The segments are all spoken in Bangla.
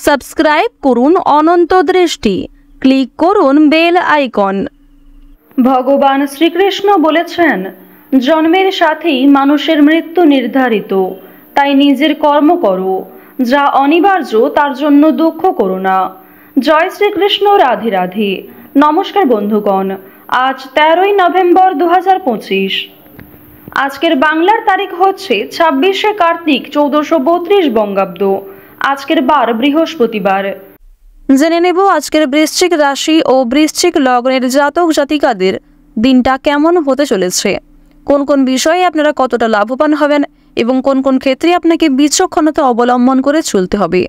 সাবস্ক্রাইব করুন অনন্ত দৃষ্টি, ক্লিক করুন বেল আইকন। ভগবান শ্রীকৃষ্ণ বলেছেন, জন্মের সাথেই মানুষের মৃত্যু নির্ধারিত, তাই নিজের কর্ম করো, যা অনিবার্য তার জন্য দুঃখ করো না। জয় শ্রীকৃষ্ণ, রাধে রাধে। নমস্কার বন্ধুগণ, আজ 13ই নভেম্বর 2025। আজকের বাংলার তারিখ হচ্ছে 26শে কার্তিক 1432 বঙ্গাব্দ। আজকের বার বৃহস্পতিবার। জেনে নেব আজকের বৃশ্চিক রাশি ও বৃশ্চিক লগ্নের জাতক জাতিকাদের দিনটা কেমন হতে চলেছে, কোন কোন বিষয়ে আপনারা কতটা লাভবান হবেন এবং কোন কোন ক্ষেত্রে আপনাকে বিচক্ষণতা অবলম্বন করে চলতে হবে।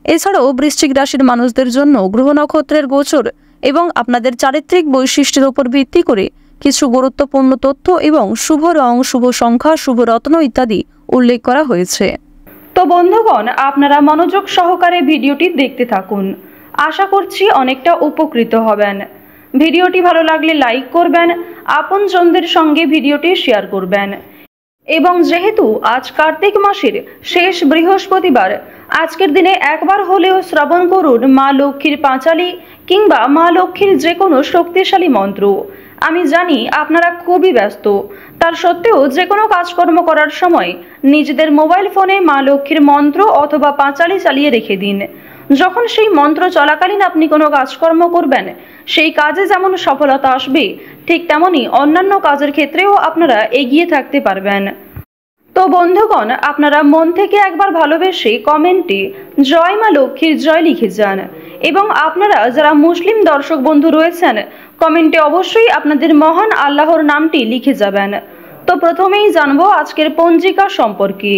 এছাড়াও বৃশ্চিক রাশির মানুষদের জন্য গ্রহ নক্ষত্রের গোচর এবং আপনাদের চারিত্রিক বৈশিষ্ট্যের উপর ভিত্তি করে কিছু গুরুত্বপূর্ণ তথ্য এবং শুভ রং, শুভ সংখ্যা, শুভ রত্ন ইত্যাদি উল্লেখ করা হয়েছে। তো বন্ধুগণ, আপনারা মনোযোগ সহকারে ভিডিওটি দেখতে থাকুন। আশা করছি অনেকটা উপকৃত হবেন। ভিডিওটি ভালো লাগলে লাইক করবেন, আপনজনদের সঙ্গে ভিডিওটি শেয়ার করবেন। এবং যেহেতু আজ কার্তিক মাসের শেষ বৃহস্পতিবার, আজকের দিনে একবার হলেও শ্রবণ করুন মা লক্ষ্মীর পাঁচালী কিংবা মা লক্ষ্মীর যে কোনো শক্তিশালী মন্ত্র। আমি জানি আপনারা খুবই ব্যস্ত, তার সত্ত্বেও যে কোনো কাজকর্ম করার সময় নিজেদের মোবাইল ফোনে মা লক্ষ্মীর মন্ত্র অথবা পাঁচালী চালিয়ে রেখে দিন। যখন সেই মন্ত্র চলাকালীন আপনি কোনো কাজকর্ম করবেন, সেই কাজে যেমন সফলতা আসবে, ঠিক তেমনই অন্যান্য কাজের ক্ষেত্রেও আপনারা এগিয়ে থাকতে পারবেন। তো বন্ধুগণ, আপনারা মন থেকে একবার ভালোবেসে কমেন্টে জয় মা লক্ষ্মীর জয় লিখে যান। এবং আপনারা যারা মুসলিম দর্শক বন্ধু রয়েছেন, কমেন্টে অবশ্যই আপনাদের মহান আল্লাহর নামটি লিখে যাবেন। তো প্রথমেই জানবো আজকের পঞ্জিকা সম্পর্কে।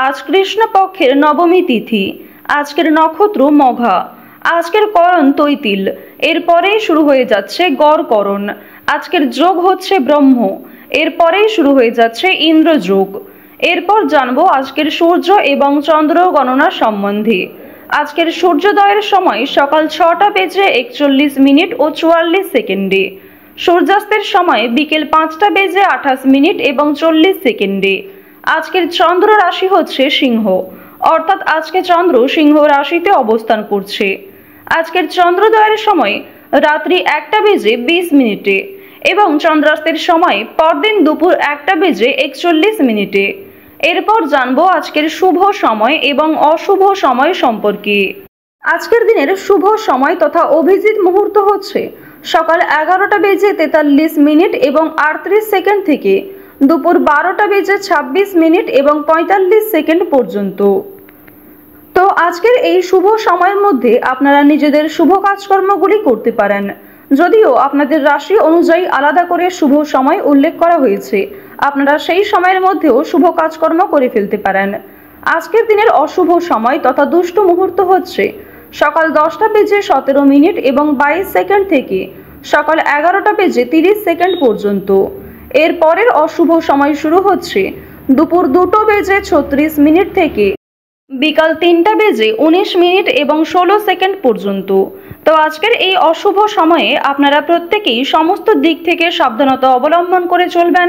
আজ কৃষ্ণপক্ষের নবমী তিথি। আজকের নক্ষত্র মঘা। আজকের করণ তৈতিল। এরপরেই শুরু হয়ে যাচ্ছে গড়করণ। আজকের যোগ হচ্ছে ব্রহ্ম। এরপরেই শুরু হয়ে যাচ্ছে ইন্দ্রযোগ। এরপর জানবো আজকের সূর্য এবং চন্দ্র গণনা সম্বন্ধে। আজকের সূর্যোদয়ের সময় সকাল 6টা বেজে 41 ও 44 সেকেন্ডে। সূর্যাস্তের সময় বিকেল 5টা বেজে 28 এবং 40 সেকেন্ডে। আজকের চন্দ্র রাশি হচ্ছে সিংহ, অর্থাৎ আজকে চন্দ্র সিংহ রাশিতে অবস্থান করছে। আজকের চন্দ্রোদয়ের সময় রাত্রি 1টা বেজে 20 এবং চন্দ্রাস্তের সময় পরদিন দুপুর 1টা বেজে 41। এরপর জানবো আজকের শুভ সময় এবং অশুভ সময় সম্পর্কে। আজকের দিনের শুভ সময় তথা অভিজিৎ মুহূর্ত হচ্ছে সকাল 11টা বেজে 43 এবং 38 সেকেন্ড থেকে দুপুর 12টা বেজে 26 এবং 45 সেকেন্ড পর্যন্ত। তো আজকের এই শুভ সময়ের মধ্যে আপনারা নিজেদের শুভ কাজকর্মগুলি করতে পারেন। যদিও আপনাদের রাশি অনুযায়ী আলাদা করে শুভ সময় উল্লেখ করা হয়েছে, আপনারা সেই সময়ের মধ্যেও শুভ কাজকর্ম করে ফেলতে পারেন। আজকের দিনের অশুভ সময় তথা দুষ্ট মুহূর্ত হচ্ছে সকাল 10টা বেজে 17 এবং 22 সেকেন্ড থেকে সকাল 11টা বেজে 30 পর্যন্ত। এর পরের অশুভ সময় শুরু হচ্ছে দুপুর 2টো বেজে 36 থেকে বিকাল 3টা বেজে 19 এবং 16 সেকেন্ড পর্যন্ত। তো আজকের এই অশুভ সময়ে আপনারা প্রত্যেকেই সমস্ত দিক থেকে সাবধানতা অবলম্বন করে চলবেন।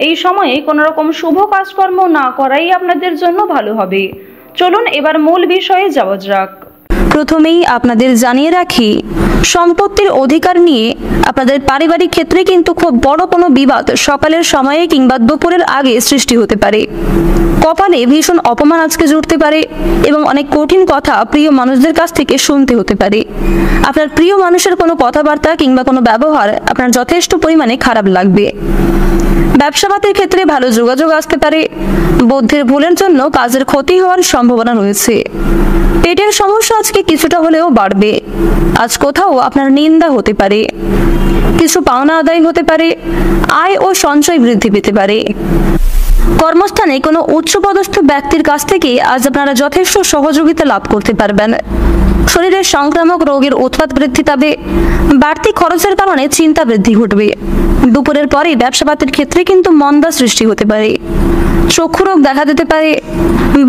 এই সময়ে কোনো রকম শুভ কাজকর্ম না করাই আপনাদের জন্য ভালো হবে। চলুন এবার মূল বিষয়ে যাওয়া যাক। প্রথমেই আপনাদের জানিয়ে রাখি, সম্পত্তির অধিকার নিয়ে আপনাদের পারিবারিক ক্ষেত্রে কিন্তু খুব বড় কোনো বিবাদ সকালের সময়ে কিংবা দুপুরের আগে সৃষ্টি হতে পারে। কপালে ভীষণ অপমান আজকে জুটতে পারে এবং অনেক কঠিন কথা প্রিয় মানুষদের কাছ থেকে শুনতে হতে পারে। আপনার প্রিয় মানুষের কোনো কথাবার্তা কিংবা কোনো ব্যবহার আপনার যথেষ্ট পরিমাণে খারাপ লাগবে। ব্যবসাপাতের ক্ষেত্রে ভালো যোগাযোগ আসতে পারে। বুদ্ধির ভুলের জন্য কাজের ক্ষতি হওয়ার সম্ভাবনা রয়েছে। পেটের সমস্যা আজকে কিছুটা হলেও বাড়বে। আজ কোথাও আপনার নিন্দা হতে পারে। কিছু পাওনা আদায় হতে পারে। আয় ও সঞ্চয় বৃদ্ধি পেতে পারে। কর্মস্থানে কোনো উচ্চপদস্থ ব্যক্তির কাছ থেকে আজ আপনারা যথেষ্ট সহযোগিতা লাভ করতে পারবেন। শরীরের সংক্রামক রোগের উৎপাত বৃদ্ধি পাবে। বাড়তি খরচের কারণে চিন্তা বৃদ্ধি ঘটবে। দুপুরের পরে ব্যবসাপাতের ক্ষেত্রে কিন্তু মন্দা সৃষ্টি হতে পারে। চক্ষু রোগ দেখা দিতে পারে।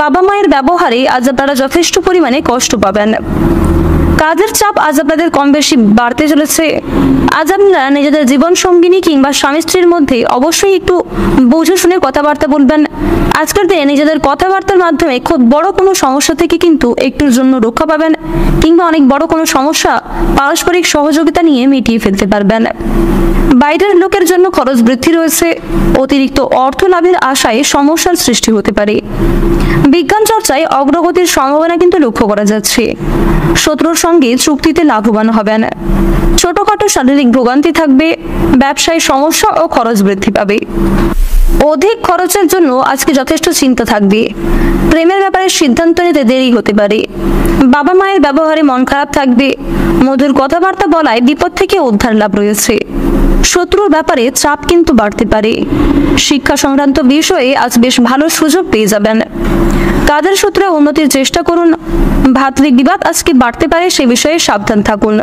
বাবা মায়ের ব্যবহারে আজ আপনারা যথেষ্ট পরিমাণে কষ্ট পাবেন। কাজের চাপ আজ আপনাদের কম বেশি বাড়তে চলেছে। আজ আপনারা নিজেদের জীবন সঙ্গিনী কিংবা স্বামী স্ত্রীর মধ্যে অবশ্যই একটু বুঝে শুনে কথাবার্তা বলবেন। আজকের দিনে নিজেদের কথাবার্তার মাধ্যমে খুব বড় কোনো সমস্যা থেকে কিন্তু একটুর জন্য রক্ষা পাবেন, কিংবা অনেক বড় কোনো সমস্যা পারস্পরিক সহযোগিতা নিয়ে মিটিয়ে ফেলতে পারবেন। বাইরের লোকের জন্য খরচ বৃদ্ধি রয়েছে। অতিরিক্ত অর্থ লাভের আশায় সমস্যার সৃষ্টি হতে পারে। বিজ্ঞান চর্চায় অগ্রগতির সম্ভাবনা কিন্তু লক্ষ্য করা যাচ্ছে। শত্রুর সঙ্গে চুক্তিতে লাভবান হবেন। ছোটখাটো শারীরিক ভোগান্তি থাকবে। ব্যবসায় সমস্যা ও খরচ বৃদ্ধি পাবে। অধিক খরচের জন্য আজকে যথেষ্ট চিন্তা থাকবে। প্রেমের ব্যাপারে সিদ্ধান্ত নিতে দেরি হতে পারে। বাবা মায়ের ব্যবহারে মন খারাপ থাকবে। মধুর কথাবার্তা বলায় বিপদ থেকে উদ্ধার লাভ রয়েছে। শত্রুর ব্যাপারে চাপ কিন্তু বাড়তে পারে। শিক্ষা সংক্রান্ত বিষয়ে আজ বেশ ভালো সুযোগ পেয়ে যাবেন। কাজের সূত্রে উন্নতির চেষ্টা করুন। ভাতৃ বিবাদ আজকে বাড়তে পারে, সে বিষয়ে সাবধান থাকুন।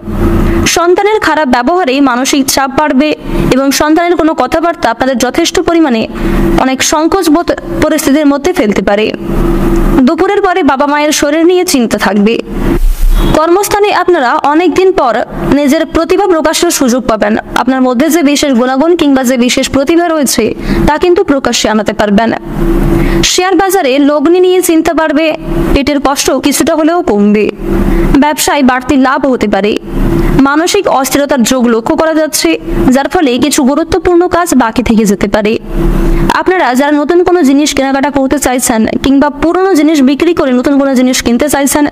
সন্তানের খারাপ ব্যবহারে মানসিক চাপ বাড়বে এবং সন্তানের কোনো কথাবার্তা আপনাদের যথেষ্ট পরিমাণে অনেক সংকোচবোধ পরিস্থিতির মধ্যে ফেলতে পারে। দুপুরের পরে বাবা মায়ের শরীর নিয়ে চিন্তা থাকবে। কর্মস্থানে আপনারা অনেকদিন পর নিজের প্রতিভা প্রকাশের সুযোগ পাবেন। আপনার মধ্যে যে বিশেষ গুণাগুণ কিংবা যে বিশেষ প্রতিভা রয়েছে তা কিন্তু প্রকাশ্যে আনাতে পারবেন। শেয়ার বাজারে লগ্নি নিয়ে চিন্তা বাড়বে। পেটের কষ্ট কিছুটা হলেও কমবে। ব্যবসায় বাড়তি লাভ হতে পারে। মানসিক অস্থিরতার যোগ লক্ষ্য করা যাচ্ছে, যার ফলে কিছু গুরুত্বপূর্ণ কাজ বাকি থেকে যেতে পারে। আপনারা যারা নতুন কোনো জিনিস কেনাকাটা করতে চাইছেন কিংবা পুরনো জিনিস বিক্রি করে নতুন কোনো জিনিস কিনতে চাইছেন,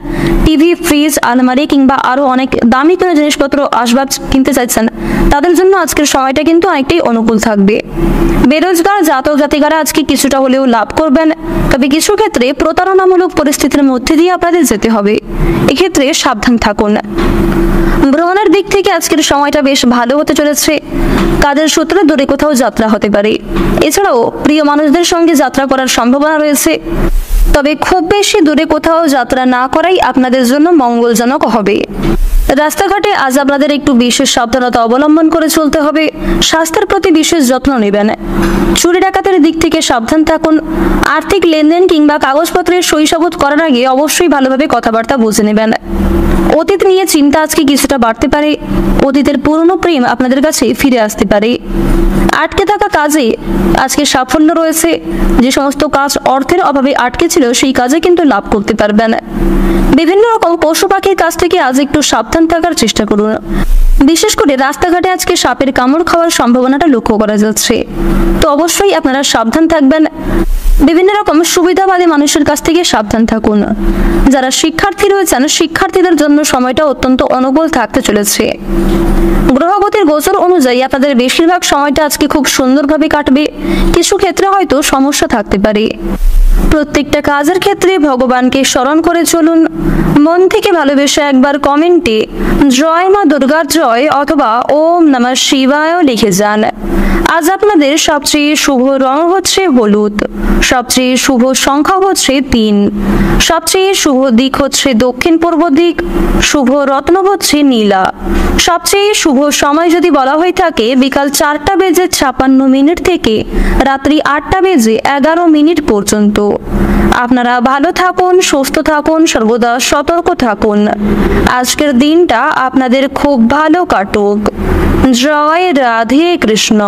টিভি, ফ্রিজ, আলমারি কিংবা আরো অনেক দামি কোনো জিনিসপত্র আসবাব কিনতে চাইছেন, তাদের জন্য আজকের সময়টা কিন্তু অনেকটাই অনুকূল থাকবে। বেরোজগার জাতক জাতিকারা আজকে কিছুটা হলেও লাভ করবেন, তবে কিছু ক্ষেত্রে প্রতারণামূলক পরিস্থিতির মধ্যে দিয়ে আপনাদের যেতে হবে। এক্ষেত্রে সাবধান থাকুন। ভ্রমণের দিক থেকে আজকের সময়টা বেশ ভালো হতে চলেছে। কাজের সূত্রে দূরে কোথাও যাত্রা হতে পারে। এছাড়াও প্রিয় মানুষদের সঙ্গে যাত্রা করার সম্ভাবনা রয়েছে, তবে খুব বেশি দূরে কোথাও যাত্রা না করাই আপনাদের জন্য মঙ্গলজনক হবে। রাস্তাঘাটে আজ আপনাদের একটু বিশেষ সাবধানতা অবলম্বন করে চলতে হবে। স্বাস্থ্যের প্রতি বিশেষ যত্ন নেবেন। চুরি ডাকাতের দিক থেকে সাবধান থাকুন। আর্থিক লেনদেন কিংবা কাগজপত্রের সই-সাবুত করার আগে অবশ্যই ভালোভাবে কথাবার্তা বুঝে নেবেন। অতীত নিয়ে চিন্তা আজকে কিছুটা বাড়তে পারে। অতীতের পুরনো প্রেম আপনাদের কাছে ফিরে আসতে পারে। আটকে থাকা কাজে আজকে সাফল্য রয়েছে। যে সমস্ত কাজ অর্থের অভাবে আটকে ছিল সেই কাজে কিন্তু লাভ করতে পারবেন। বিভিন্ন রকম পশু পাখির কাছ থেকে আজ একটু সাবধান থাকার চেষ্টা করুন। বিশেষ করে রাস্তাঘাটে আজকে সাপের কামড় খাওয়ার সম্ভাবনাটা লক্ষ্য করা যাচ্ছে, তো অবশ্যই আপনারা সাবধান থাকবেন। বিভিন্ন রকম সুবিধাবাদী মানুষের কাছ থেকে সাবধান থাকুন। যারা শিক্ষার্থী রয়েছেন, শিক্ষার্থীদের জন্য সময়টা অত্যন্ত অনুকূল থাকতে চলেছে। গ্রহগতির গোচর অনুযায়ী আপনাদের বেশিরভাগ সময়টা আজকে খুব সুন্দরভাবে কাটবে। কিছু ক্ষেত্রে হয়তো সমস্যা থাকতে পারে। প্রত্যেকটা কাজের ক্ষেত্রে ভগবানকে স্মরণ করে চলুন। মন থেকে ভালোবেসে একবার কমেন্টে জয় মা দুর্গার জয় অথবা ওম নমঃ শিবায় লিখে যান। আজ আপনাদের সবচেয়ে শুভ রং হচ্ছে হলুদ। সবচেয়ে শুভ সংখ্যা হচ্ছে 3। সবচেয়ে শুভ দিক হচ্ছে দক্ষিণ পূর্ব দিক। শুভ রত্ন হচ্ছে নীলা। সবচেয়ে শুভ সময় যদি বলা হয়ে থাকে বিকাল 4:56 থেকে রাত্রি 8:11 পর্যন্ত। আপনারা ভালো থাকুন, সুস্থ থাকুন, সর্বদা সতর্ক থাকুন। আজকের দিনটা আপনাদের খুব ভালো কাটুক। জয় রাধে কৃষ্ণ।